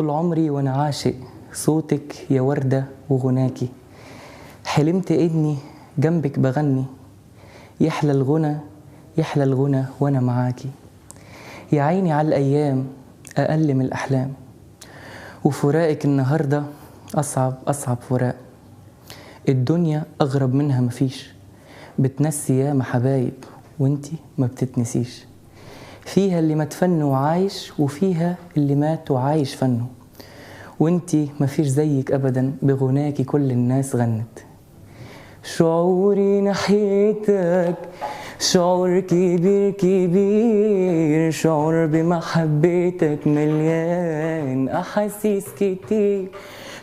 طول عمري وانا عاشق صوتك يا وردة وغناكي، حلمت اني جنبك بغني، يحلى الغنى يحلى الغنى وانا معاكي. يا عيني على الايام اقل من الاحلام، وفراقك النهارده اصعب فراق. الدنيا اغرب منها مفيش، بتنسي ياما حبايب وانتي ما بتتنسيش. فيها اللي مات فن وعايش، وفيها اللي مات وعايش فنه، وانتي مفيش زيك ابدا، بغناكي كل الناس غنت. شعوري ناحيتك شعور كبير كبير، شعور بمحبتك مليان أحاسيس كتير.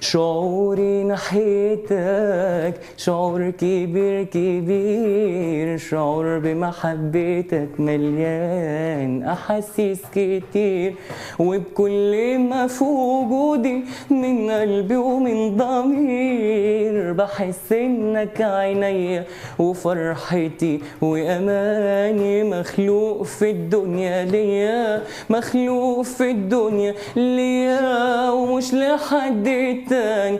شعوري ناحيتك شعور كبير كبير، شعور بمحبتك مليان أحاسيس كتير. وبكل ما في وجودي من قلبي ومن ضمير، بحس إنك عينيا وفرحتي وأماني، مخلوق في الدنيا ليا، مخلوق في الدنيا ليا ومش لحد تاني.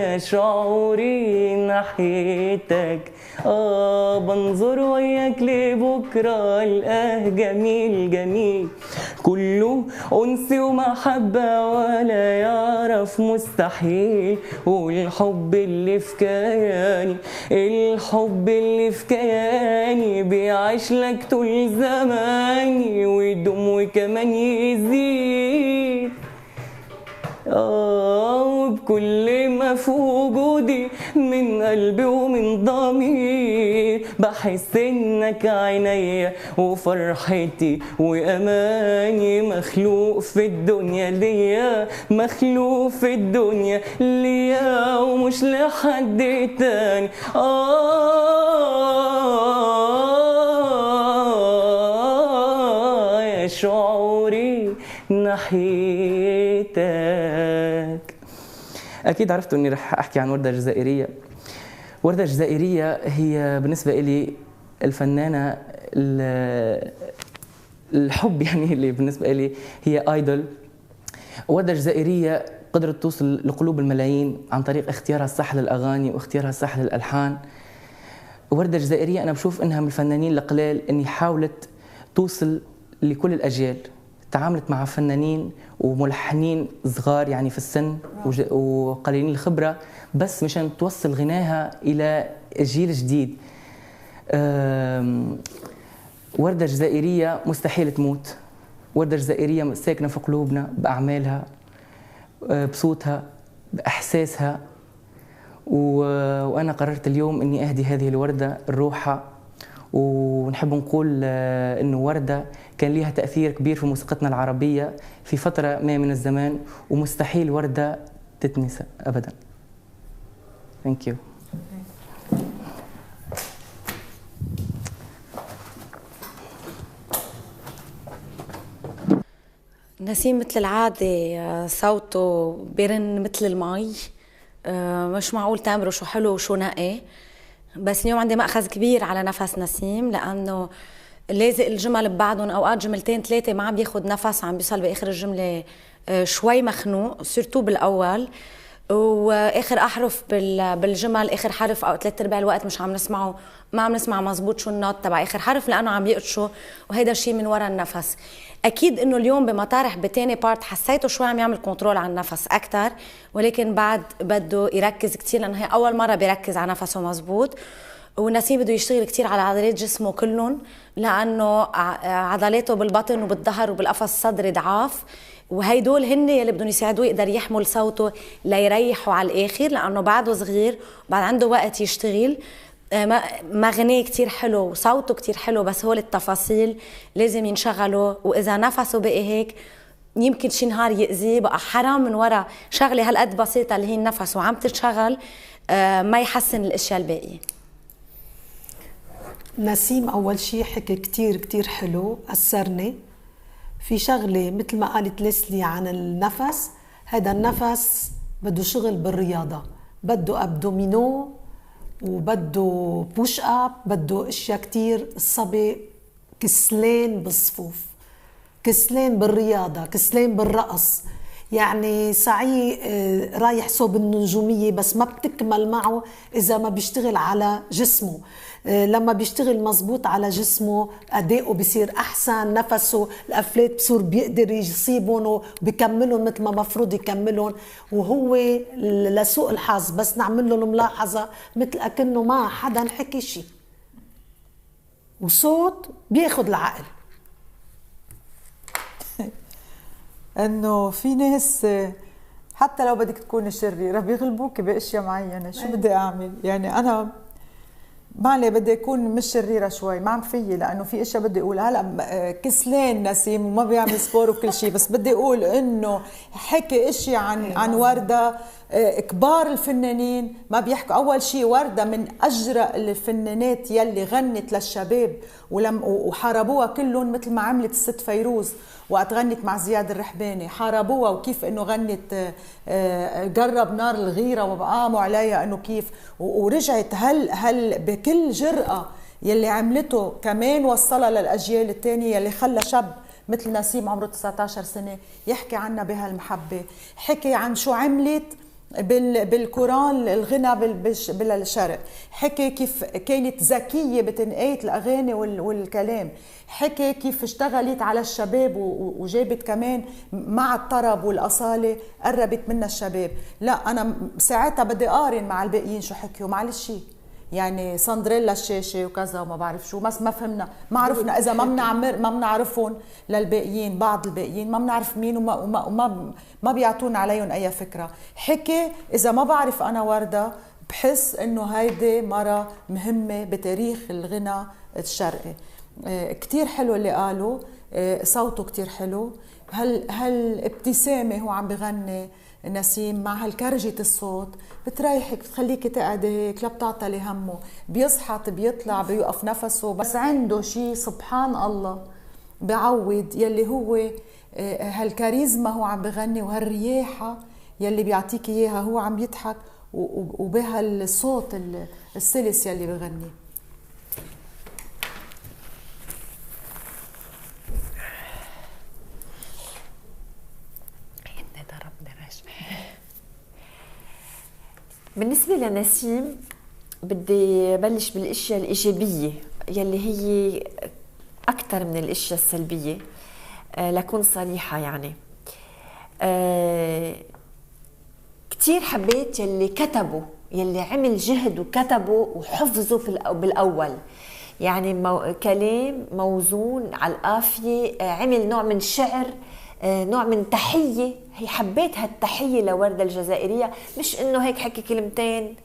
يا شعوري ناحيتك، بنظر وياك لبكرة القاه جميل جميل، كله أنس ومحبة ولا يعرف مستحيل. والحب اللي في كياني، الحب اللي في كياني، بيعيش لك طول زماني ويدوم وكمان يزيد. وبكل ما في وجودي من قلبي ومن ضمير، بحس انك عينيا وفرحتي واماني، مخلوق في الدنيا ليا، مخلوق في الدنيا ليا ومش لحد تاني. يا شعوري ناحيتك. أكيد عرفتوا إني رح أحكي عن وردة جزائرية. وردة جزائرية هي بالنسبة إلي الفنانة الحب، يعني اللي بالنسبة إلي هي آيدول. وردة جزائرية قدرت توصل لقلوب الملايين عن طريق اختيارها الصح للأغاني واختيارها الصح للألحان. وردة جزائرية أنا بشوف إنها من الفنانين القليل إني حاولت توصل لكل الأجيال، تعاملت مع فنانين وملحنين صغار يعني في السن وقليلين الخبرة، بس مشان توصل غناها إلى جيل جديد. وردة جزائرية مستحيل تموت. وردة جزائرية ساكنة في قلوبنا بأعمالها، بصوتها، بإحساسها. وأنا قررت اليوم أني أهدي هذه الوردة الروحة. ونحب نقول أنه وردة كان لها تأثير كبير في موسيقتنا العربية في فترة ما من الزمان، ومستحيل وردة تتنسى أبداً. Thank you. نسيم مثل العادة صوته بيرن مثل المي، مش معقول تامره شو حلو وشو نقي. بس اليوم عندي مأخذ كبير على نفس نسيم، لأنه لازق الجمل ببعضهم، أوقات جملتين ثلاثة ما عم بياخد نفس، عم بيصل بآخر الجملة شوي مخنوق، سيرتو بالأول. واخر احرف بالجمل، اخر حرف او 3/4 الوقت مش عم نسمعه، ما عم نسمع مزبوط شو النوت تبع اخر حرف، لانه عم يقطشوا، وهيدا الشيء من وراء النفس. اكيد انه اليوم بمطارح بتاني بارت حسيته شوي عم يعمل كنترول على النفس اكثر، ولكن بعد بده يركز كثير، لانه هي اول مره بيركز على نفسه مزبوط. ونسيم بده يشتغل كتير على عضلات جسمه كلهم، لأنه عضلاته بالبطن وبالظهر وبالقفص الصدري ضعاف، وهيدول هن يلي بدهم يساعدوه يقدر يحمل صوته ليريحه على الآخر، لأنه بعده صغير وبعد عنده وقت يشتغل. مغنيه كتير حلو وصوته كتير حلو، بس هول التفاصيل لازم ينشغلوا، وإذا نفسه بقي هيك يمكن شي نهار يأذيه. بقى حرام من وراء شغلة هالقد بسيطة اللي هي النفس وعم تشتغل ما يحسن الأشياء الباقية. نسيم أول شي حكي كتير كتير حلو، أثرني في شغلة مثل ما قالت ليسلي عن النفس. هذا النفس بده شغل بالرياضة، بده أبدومينو وبده بوش أب، بده أشياء كتير. الصبي كسلان بالصفوف، كسلان بالرياضة، كسلان بالرقص. يعني سعي رايح صوب النجومية بس ما بتكمل معه إذا ما بيشتغل على جسمه. لما بيشتغل مزبوط على جسمه أداؤه بيصير أحسن، نفسه الأفلات بصير بيقدر يصيبهم وبيكملهم مثل ما مفروض يكملهم. وهو لسوء الحظ بس نعمل له الملاحظة مثل أكنه ما حدا حكي شيء، وصوت بياخد العقل. انه في ناس حتى لو بدك تكوني شريره بيغلبوك باشياء معينه. شو بدي اعمل؟ يعني انا معلي بدي اكون مش شريره شوي، ما عم فيي، لانه في اشياء بدي اقول. هلا كسلان نسيم وما بيعمل سبور وكل شيء، بس بدي اقول انه حكي اشياء عن ورده. كبار الفنانين ما بيحكوا. اول شيء ورده من اجرأ الفنانات يلي غنت للشباب وحاربوها كلهم، مثل ما عملت الست فيروز وقت غنت مع زياد الرحباني، حاربوها وكيف انه غنت قرب نار الغيره وبقاموا عليها انه كيف، ورجعت هل بكل جرأة يلي عملته كمان وصلها للاجيال الثانيه، يلي خلى شاب مثل نسيم عمره 19 سنه يحكي عنها بهالمحبه. حكي عن شو عملت بالقرآن الغنى بالشرق، حكي كيف كانت ذكية بتنقية الأغاني والكلام، حكي كيف اشتغلت على الشباب وجابت كمان مع الطرب والأصالة قربت منا الشباب. لا أنا ساعتها بدي أقارن مع الباقيين شو حكيوا، معلش يعني ساندريلا الشاشة وكذا وما بعرف شو، ما فهمنا، ما عرفنا إذا ما بنعرفهم للباقيين، بعض الباقيين ما بنعرف مين وما بيعطونا عليهم أي فكرة. حكي إذا ما بعرف أنا وردة بحس إنه هيدي مرة مهمة بتاريخ الغنى الشرقي. كتير حلو اللي قالوا، صوته كتير حلو، هالابتسامة هو عم بغني نسيم مع هالكرجة الصوت بتريحك، بتخليك تقعدي هيك لا بتعطلي همه، بيصحت بيطلع بيوقف نفسه، بس عنده شيء سبحان الله بعود يلي هو هالكاريزما هو عم بغني، وهالرياحة يلي بيعطيك اياها هو عم يضحك، وبهالصوت السلس يلي بغني. بالنسبة لنسيم بدي بلش بالاشياء الايجابية يلي هي اكثر من الاشياء السلبية، لكون صريحة. يعني كتير حبيت يلي كتبوا، يلي عمل جهد وكتبوا وحفظوا بالاول، يعني كلام موزون على القافية، عمل نوع من شعر، نوع من تحية. هي حبيت هالتحية لوردة الجزائرية، مش انه هيك حكي كلمتين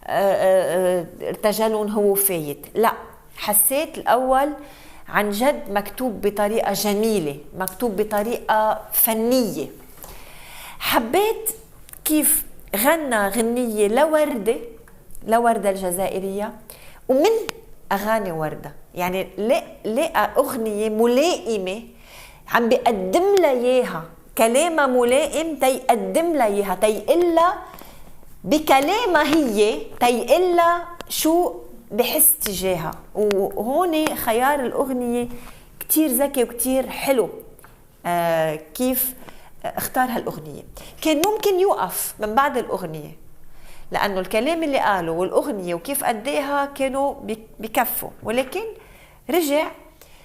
ارتجلون هو فايت، لا، حسيت الاول عن جد مكتوب بطريقة جميلة، مكتوب بطريقة فنية. حبيت كيف غنى غنية لوردة الجزائرية، ومن اغاني وردة، يعني لقى اغنية ملائمة عم بيقدم لها اياها، كلامها ملائم تيقدم لها اياها، تيقلها بكلامها هي، تيقلها شو بحس تجاهها. وهون خيار الاغنيه كتير ذكي وكتير حلو. كيف اختار هالاغنيه، كان ممكن يوقف من بعد الاغنيه، لانه الكلام اللي قاله والاغنيه وكيف اداها كانوا بكفوا، ولكن رجع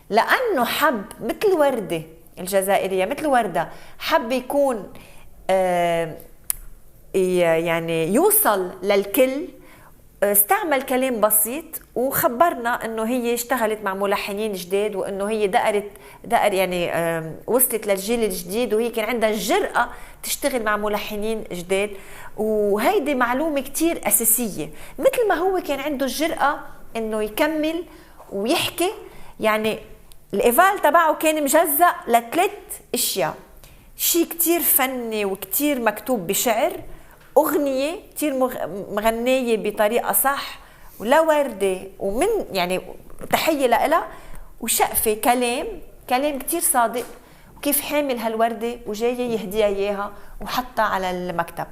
لانه حب مثل ورده الجزائريه، مثل ورده حب يكون يعني يوصل للكل، استعمل كلام بسيط وخبرنا انه هي اشتغلت مع ملحنين جداد، وانه هي دقر يعني وصلت للجيل الجديد، وهي كان عندها الجرأة تشتغل مع ملحنين جداد. وهيدي معلومة كتير أساسية، مثل ما هو كان عنده الجرأة انه يكمل ويحكي. يعني الإيفال تبعه كان مجزأ لثلاث اشياء: شيء كتير فني وكتير مكتوب بشعر، أغنية كتير مغنية بطريقة صح ولا وردة، ومن يعني تحية لها، وشقفة كلام كتير صادق، وكيف حامل هالوردة وجاية يهديها إياها وحطها على المكتب.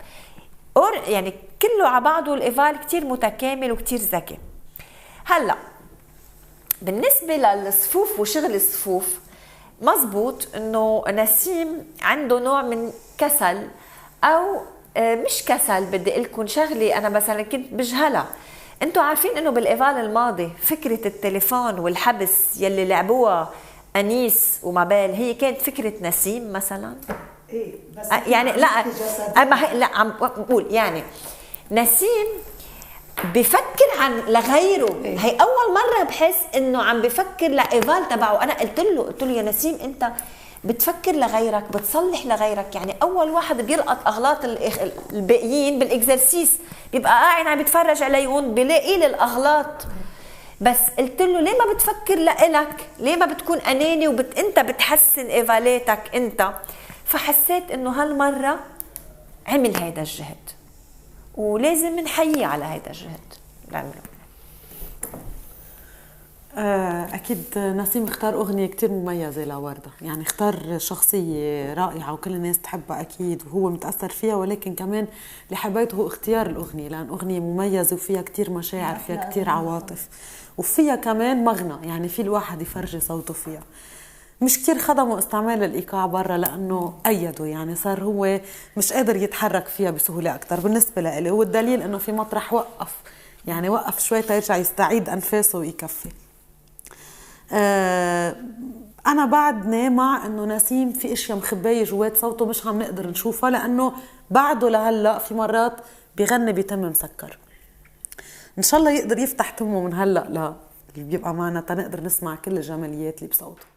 يعني كله على بعضه الإيفال كتير متكامل وكتير ذكي. هلأ بالنسبة للصفوف وشغل الصفوف، مزبوط انه نسيم عنده نوع من كسل، او مش كسل، بدي لكم شغلة انا مثلا كنت بجهلها. انتوا عارفين انه بالايفال الماضي فكرة التليفون والحبس يلي لعبوها انيس ومابيل هي كانت فكرة نسيم مثلا. ايه بس يعني لا عم بقول يعني نسيم بفكر عن لغيره. إيه؟ هي اول مره بحس انه عم بفكر لايفال تبعه. انا قلت له يا نسيم انت بتفكر لغيرك، بتصلح لغيرك. يعني اول واحد بيلقط اغلاط الباقيين بالاكزرسيس بيبقى قاعد عم بيتفرج عليهم بلاقي لي الاغلاط. بس قلت له ليه ما بتفكر لإلك؟ ليه ما بتكون اناني انت بتحسن ايفالاتك انت؟ فحسيت انه هالمره عمل هيدا الجهد، ولازم نحييه على هيدا الجهد اللي عمله. أكيد نسيم اختار أغنية كتير مميزة لوردة، يعني اختار شخصية رائعة وكل الناس تحبها أكيد وهو متأثر فيها، ولكن كمان اللي حبيته هو اختيار الأغنية، لأن أغنية مميزة وفيها كتير مشاعر، فيها كتير عواطف، وفيها كمان مغنى، يعني في الواحد يفرجي صوته فيها. مش كتير خدموا استعمال الإيقاع برا لأنه أيده، يعني صار هو مش قادر يتحرك فيها بسهولة أكتر بالنسبة لإلي، والدليل أنه في مطرح وقف شوي تيرجع يستعيد أنفاسه ويكفي. أنا بعدني مع أنه نسيم في إشياء مخباية جوات صوته مش عم نقدر نشوفها، لأنه بعده لهلأ في مرات بيغني بيتم مسكر. إن شاء الله يقدر يفتح تمه من هلأ اللي بيبقى معنا تنقدر نسمع كل الجماليات اللي بصوته.